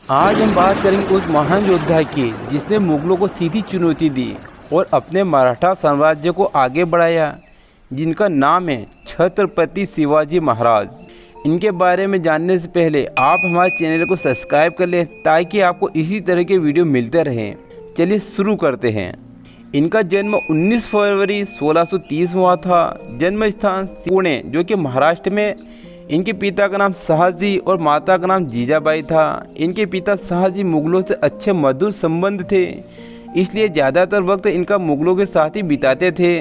आज हम बात करेंगे उस महान योद्धा की जिसने मुगलों को सीधी चुनौती दी और अपने मराठा साम्राज्य को आगे बढ़ाया, जिनका नाम है छत्रपति शिवाजी महाराज। इनके बारे में जानने से पहले आप हमारे चैनल को सब्सक्राइब कर लें ताकि आपको इसी तरह के वीडियो मिलते रहें। चलिए शुरू करते हैं। इनका जन्म 19 फरवरी 1630 हुआ था। जन्म स्थान पुणे जो कि महाराष्ट्र में। इनके पिता का नाम शाहजी और माता का नाम जीजाबाई था। इनके पिता शाहजी मुगलों से अच्छे मधुर संबंध थे, इसलिए ज़्यादातर वक्त इनका मुगलों के साथ ही बिताते थे।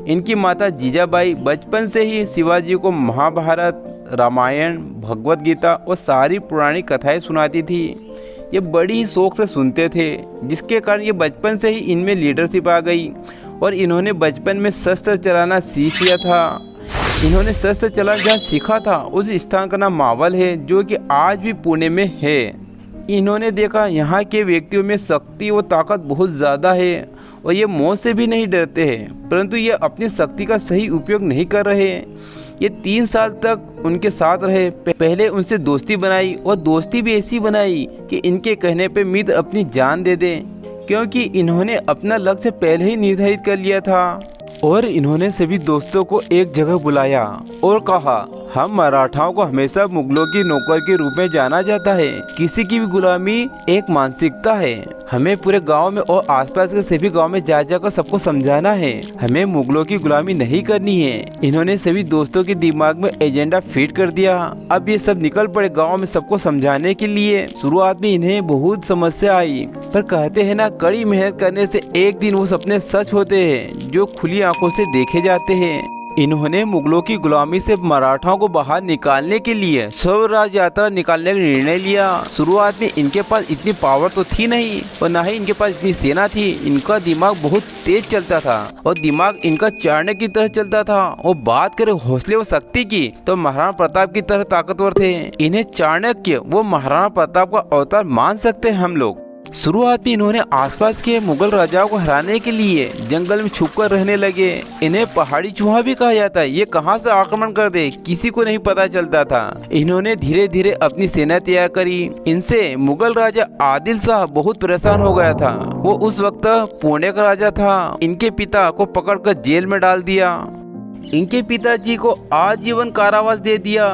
इनकी माता जीजाबाई बचपन से ही शिवाजी को महाभारत, रामायण, भगवत गीता और सारी पुरानी कथाएं सुनाती थी। ये बड़ी ही शौक से सुनते थे, जिसके कारण ये बचपन से ही इनमें लीडरशिप आ गई और इन्होंने बचपन में शस्त्र चलाना सीख लिया था। इन्होंने शस्त्र चलाना जहाँ सीखा था उस स्थान का नाम मावल है, जो कि आज भी पुणे में है। इन्होंने देखा यहाँ के व्यक्तियों में शक्ति और ताकत बहुत ज़्यादा है और ये मौत से भी नहीं डरते हैं, परंतु ये अपनी शक्ति का सही उपयोग नहीं कर रहे। ये 3 साल तक उनके साथ रहे। पहले उनसे दोस्ती बनाई और दोस्ती भी ऐसी बनाई कि इनके कहने पे मित्र अपनी जान दे दे, क्योंकि इन्होंने अपना लक्ष्य पहले ही निर्धारित कर लिया था। और इन्होंने सभी दोस्तों को एक जगह बुलाया और कहा, हम मराठाओं को हमेशा मुगलों की नौकर के रूप में जाना जाता है। किसी की भी गुलामी एक मानसिकता है। हमें पूरे गांव में और आसपास के सभी गांव में जा जाकर सबको समझाना है, हमें मुगलों की गुलामी नहीं करनी है। इन्होंने सभी दोस्तों के दिमाग में एजेंडा फिट कर दिया। अब ये सब निकल पड़े गाँव में सबको समझाने के लिए। शुरुआत में इन्हें बहुत समस्या आई, पर कहते हैं ना, कड़ी मेहनत करने से एक दिन वो सपने सच होते हैं जो खुली आंखों से देखे जाते हैं। इन्होंने मुगलों की गुलामी से मराठाओं को बाहर निकालने के लिए स्वराज यात्रा निकालने का निर्णय लिया। शुरुआत में इनके पास इतनी पावर तो थी नहीं और ना ही इनके पास इतनी सेना थी। इनका दिमाग बहुत तेज चलता था और दिमाग इनका चाणक्य की तरह चलता था। और बात करें हौसले व शक्ति की तो महाराणा प्रताप की तरह ताकतवर थे। इन्हें चाणक्य वो महाराणा प्रताप का अवतार मान सकते हैं हम लोग। शुरुआत में इन्होंने आसपास के मुगल राजाओं को हराने के लिए जंगल में छुपकर रहने लगे। इन्हें पहाड़ी चूहा भी कहा जाता है। ये कहां से आक्रमण कर दे किसी को नहीं पता चलता था। इन्होंने धीरे धीरे अपनी सेना तैयार करी। इनसे मुगल राजा आदिल शाह बहुत परेशान हो गया था। वो उस वक्त पुणे का राजा था। इनके पिता को पकड़कर जेल में डाल दिया। इनके पिताजी को आजीवन कारावास दे दिया।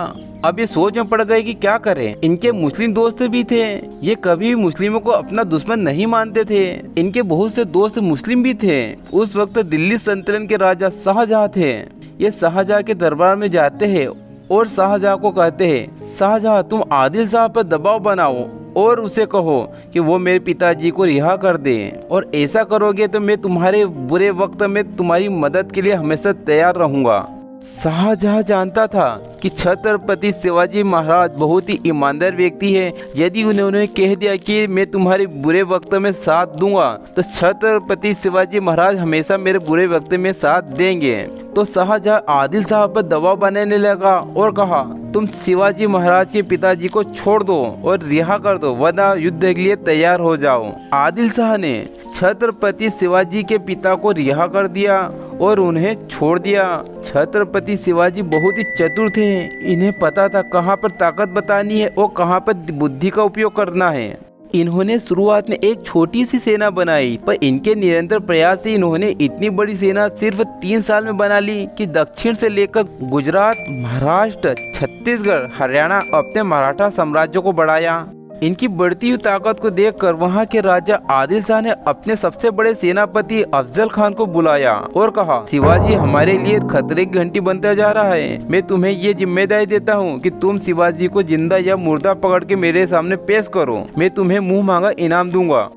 अब ये सोच में पड़ गए कि क्या करें। इनके मुस्लिम दोस्त भी थे। ये कभी भी मुस्लिमों को अपना दुश्मन नहीं मानते थे। इनके बहुत से दोस्त मुस्लिम भी थे। उस वक्त दिल्ली सल्तनत के राजा शाहजहां थे। ये शाहजहां के दरबार में जाते हैं और शाहजहां को कहते हैं, शाहजहां तुम आदिल शाह पर दबाव बनाओ और उसे कहो कि वो मेरे पिताजी को रिहा कर दे, और ऐसा करोगे तो मैं तुम्हारे बुरे वक्त में तुम्हारी मदद के लिए हमेशा तैयार रहूंगा। शाहजहां जानता था कि छत्रपति शिवाजी महाराज बहुत ही ईमानदार व्यक्ति है। यदि उन्होंने कह दिया कि मैं तुम्हारे बुरे वक्त में साथ दूंगा तो छत्रपति शिवाजी महाराज हमेशा मेरे बुरे वक्त में साथ देंगे। तो शाहजहां आदिल शाह पर दबाव बनाने लगा और कहा, तुम शिवाजी महाराज के पिताजी को छोड़ दो और रिहा कर दो, वरना युद्ध के लिए तैयार हो जाओ। आदिल शाह ने छत्रपति शिवाजी के पिता को रिहा कर दिया और उन्हें छोड़ दिया। छत्रपति शिवाजी बहुत ही चतुर थे। इन्हें पता था कहाँ पर ताकत बतानी है और कहाँ पर बुद्धि का उपयोग करना है। इन्होंने शुरुआत में एक छोटी सी सेना बनाई, पर इनके निरंतर प्रयास से इन्होंने इतनी बड़ी सेना सिर्फ 3 साल में बना ली कि दक्षिण से लेकर गुजरात, महाराष्ट्र, छत्तीसगढ़, हरियाणा अपने मराठा साम्राज्य को बढ़ाया। इनकी बढ़ती हुई ताकत को देखकर वहां के राजा आदिल शाह ने अपने सबसे बड़े सेनापति अफजल खान को बुलाया और कहा, शिवाजी हमारे लिए खतरे की घंटी बनता जा रहा है। मैं तुम्हें ये जिम्मेदारी देता हूँ कि तुम शिवाजी को जिंदा या मुर्दा पकड़ के मेरे सामने पेश करो। मैं तुम्हें मुंह मांगा इनाम दूंगा।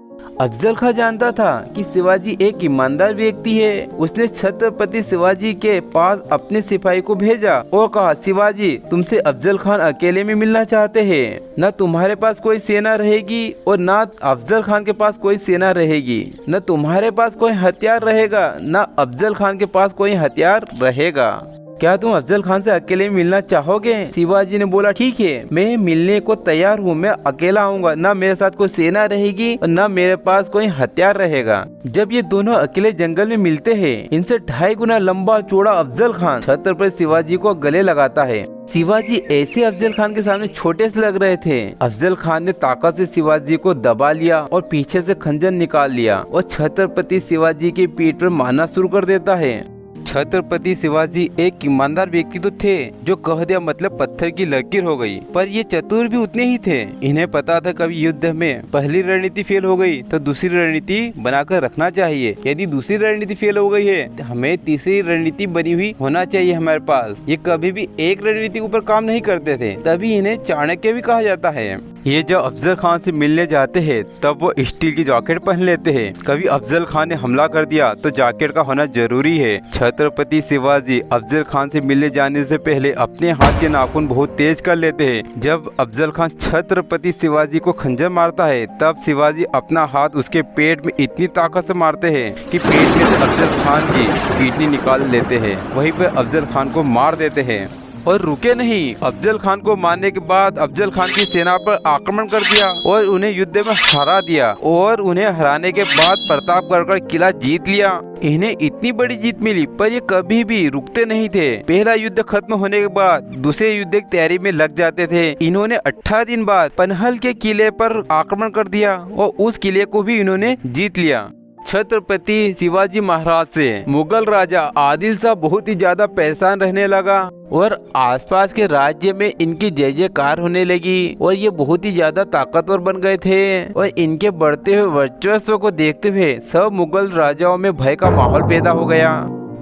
अफजल खान जानता था कि शिवाजी एक ईमानदार व्यक्ति है। उसने छत्रपति शिवाजी के पास अपने सिपाही को भेजा और कहा, शिवाजी तुमसे अफजल खान अकेले में मिलना चाहते हैं। न तुम्हारे पास कोई सेना रहेगी और न अफजल खान के पास कोई सेना रहेगी। न तुम्हारे पास कोई हथियार रहेगा, न अफजल खान के पास कोई हथियार रहेगा। क्या तुम अफजल खान से अकेले मिलना चाहोगे? शिवाजी ने बोला ठीक है, मैं मिलने को तैयार हूँ, मैं अकेला आऊंगा, न मेरे साथ कोई सेना रहेगी और न मेरे पास कोई हथियार रहेगा। जब ये दोनों अकेले जंगल में मिलते हैं, इनसे 2.5 गुना लंबा चौड़ा अफजल खान छत्रपति शिवाजी को गले लगाता है। शिवाजी ऐसे अफजल खान के सामने छोटे से लग रहे थे। अफजल खान ने ताकत से शिवाजी को दबा लिया और पीछे से खंजर निकाल लिया और छत्रपति शिवाजी की पीठ पर मारना शुरू कर देता है। छत्रपति शिवाजी एक ईमानदार व्यक्ति तो थे, जो कह दिया मतलब पत्थर की लकीर हो गई, पर ये चतुर भी उतने ही थे। इन्हें पता था कभी युद्ध में पहली रणनीति फेल हो गई तो दूसरी रणनीति बनाकर रखना चाहिए। यदि दूसरी रणनीति फेल हो गई है तो हमें तीसरी रणनीति बनी हुई होना चाहिए हमारे पास। ये कभी भी एक रणनीति के ऊपर काम नहीं करते थे, तभी इन्हें चाणक्य भी कहा जाता है। ये जब अफजल खान से मिलने जाते हैं तब वो स्टील की जैकेट पहन लेते हैं। कभी अफजल खान ने हमला कर दिया तो जैकेट का होना जरूरी है। छत्रपति शिवाजी अफजल खान से मिलने जाने से पहले अपने हाथ के नाखून बहुत तेज कर लेते हैं। जब अफजल खान छत्रपति शिवाजी को खंजर मारता है तब शिवाजी अपना हाथ उसके पेट में इतनी ताकत से मारते हैं कि पेट में से अफजल खान की किडनी निकाल लेते हैं। वहीं पर अफजल खान को मार देते हैं और रुके नहीं। अफजल खान को मारने के बाद अफजल खान की सेना पर आक्रमण कर दिया और उन्हें युद्ध में हरा दिया और उन्हें हराने के बाद प्रतापगढ़ का किला जीत लिया। इन्हें इतनी बड़ी जीत मिली पर ये कभी भी रुकते नहीं थे। पहला युद्ध खत्म होने के बाद दूसरे युद्ध की तैयारी में लग जाते थे। इन्होंने 18 दिन बाद पनहल के किले पर आक्रमण कर दिया और उस किले को भी इन्होंने जीत लिया। छत्रपति शिवाजी महाराज से मुगल राजा आदिल शाह बहुत ही ज्यादा परेशान रहने लगा और आसपास के राज्य में इनकी जय जयकार होने लगी और ये बहुत ही ज्यादा ताकतवर बन गए थे। और इनके बढ़ते हुए वर्चस्व को देखते हुए सब मुगल राजाओं में भय का माहौल पैदा हो गया।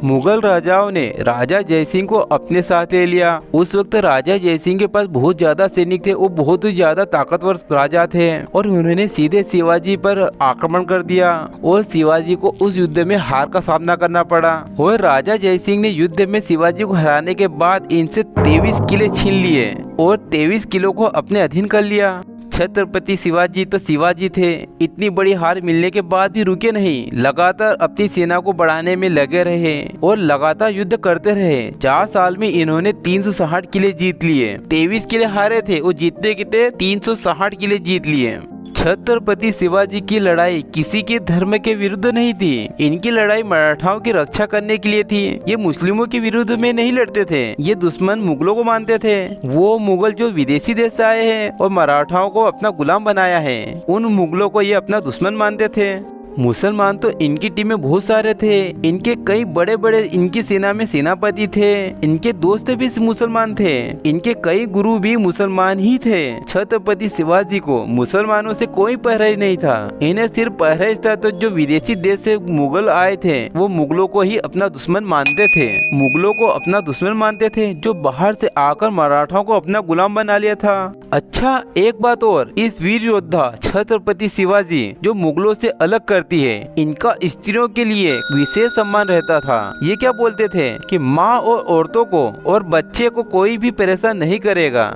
मुगल राजाओं ने राजा जयसिंह को अपने साथ ले लिया। उस वक्त राजा जयसिंह के पास बहुत ज्यादा सैनिक थे, वो बहुत ही ज्यादा ताकतवर राजा थे और उन्होंने सीधे शिवाजी पर आक्रमण कर दिया और शिवाजी को उस युद्ध में हार का सामना करना पड़ा। और राजा जयसिंह ने युद्ध में शिवाजी को हराने के बाद इनसे 23 किले छीन लिए और 23 किलों को अपने अधीन कर लिया। छत्रपति शिवाजी तो शिवाजी थे, इतनी बड़ी हार मिलने के बाद भी रुके नहीं, लगातार अपनी सेना को बढ़ाने में लगे रहे और लगातार युद्ध करते रहे। 4 साल में इन्होंने 360 किले जीत लिए। 23 किले हारे थे, वो जीतते कितने 360 किले जीत लिए। छत्रपति शिवाजी की लड़ाई किसी के धर्म के विरुद्ध नहीं थी, इनकी लड़ाई मराठाओं की रक्षा करने के लिए थी। ये मुस्लिमों के विरुद्ध में नहीं लड़ते थे, ये दुश्मन मुगलों को मानते थे। वो मुगल जो विदेशी देश से आए हैं और मराठाओं को अपना गुलाम बनाया है, उन मुगलों को ये अपना दुश्मन मानते थे। मुसलमान तो इनकी टीम में बहुत सारे थे, इनके कई बड़े बड़े इनकी सेना में सेनापति थे, इनके दोस्त भी मुसलमान थे, इनके कई गुरु भी मुसलमान ही थे। छत्रपति शिवाजी को मुसलमानों से कोई परहेज नहीं था, इन्हें सिर्फ परहेज था तो जो विदेशी देश से मुगल आए थे वो मुगलों को ही अपना दुश्मन मानते थे। मुगलों को अपना दुश्मन मानते थे जो बाहर से आकर मराठाओं को अपना गुलाम बना लिया था। अच्छा एक बात और, इस वीर योद्धा छत्रपति शिवाजी जो मुगलों से अलग करती है, इनका स्त्रियों के लिए विशेष सम्मान रहता था। ये क्या बोलते थे कि माँ और औरतों को और बच्चे को कोई भी परेशान नहीं करेगा।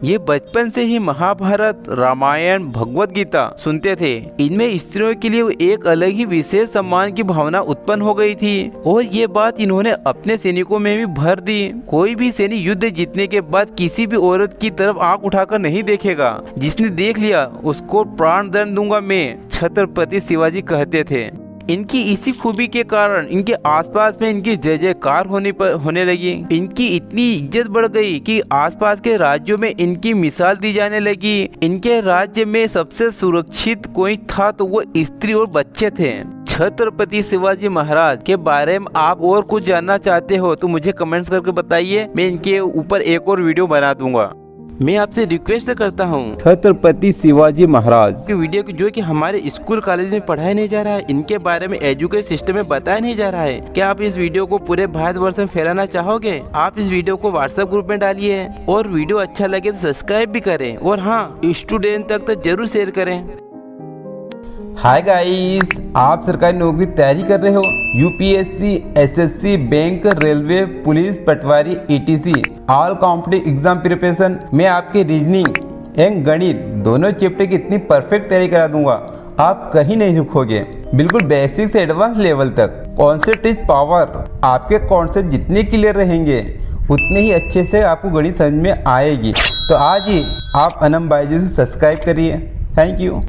ये बचपन से ही महाभारत, रामायण, भगवत गीता सुनते थे। इनमें स्त्रियों के लिए एक अलग ही विशेष सम्मान की भावना उत्पन्न हो गई थी और ये बात इन्होंने अपने सैनिकों में भी भर दी। कोई भी सैनिक युद्ध जीतने के बाद किसी भी औरत की तरफ आंख उठाकर नहीं देखेगा, जिसने देख लिया उसको प्राण दंड दूंगा मैं, छत्रपति शिवाजी कहते थे। इनकी इसी खूबी के कारण इनके आसपास में इनकी जय जयकार होने लगी। इनकी इतनी इज्जत बढ़ गई कि आसपास के राज्यों में इनकी मिसाल दी जाने लगी। इनके राज्य में सबसे सुरक्षित कोई था तो वो स्त्री और बच्चे थे। छत्रपति शिवाजी महाराज के बारे में आप और कुछ जानना चाहते हो तो मुझे कमेंट्स करके बताइए, मैं इनके ऊपर एक और वीडियो बना दूंगा। मैं आपसे रिक्वेस्ट करता हूँ छत्रपति शिवाजी महाराज की वीडियो की जो कि हमारे स्कूल कॉलेज में पढ़ाया नहीं जा रहा है, इनके बारे में एजुकेशन सिस्टम में बताया नहीं जा रहा है, क्या आप इस वीडियो को पूरे भारतवर्ष में फैलाना चाहोगे? आप इस वीडियो को व्हाट्सएप ग्रुप में डालिए और वीडियो अच्छा लगे तो सब्सक्राइब भी करें और हाँ, स्टूडेंट तक तो जरूर शेयर करें। हाय गाइस, आप सरकारी नौकरी तैयारी कर रहे हो, UPSC, SSC, bank, railway, police, पटवारी, ETC, all competitive exam preparation में आपके रीजनिंग एवं गणित दोनों चैप्टर की इतनी परफेक्ट तैयारी करा दूंगा, आप कहीं नहीं रुकोगे। बिल्कुल बेसिक से एडवांस लेवल तक कॉन्सेप्ट इज पावर। आपके कॉन्सेप्ट जितने क्लियर रहेंगे उतने ही अच्छे से आपको गणित समझ में आएगी। तो आज ही आप अनम बायजूस सब्सक्राइब करिए। Thank you.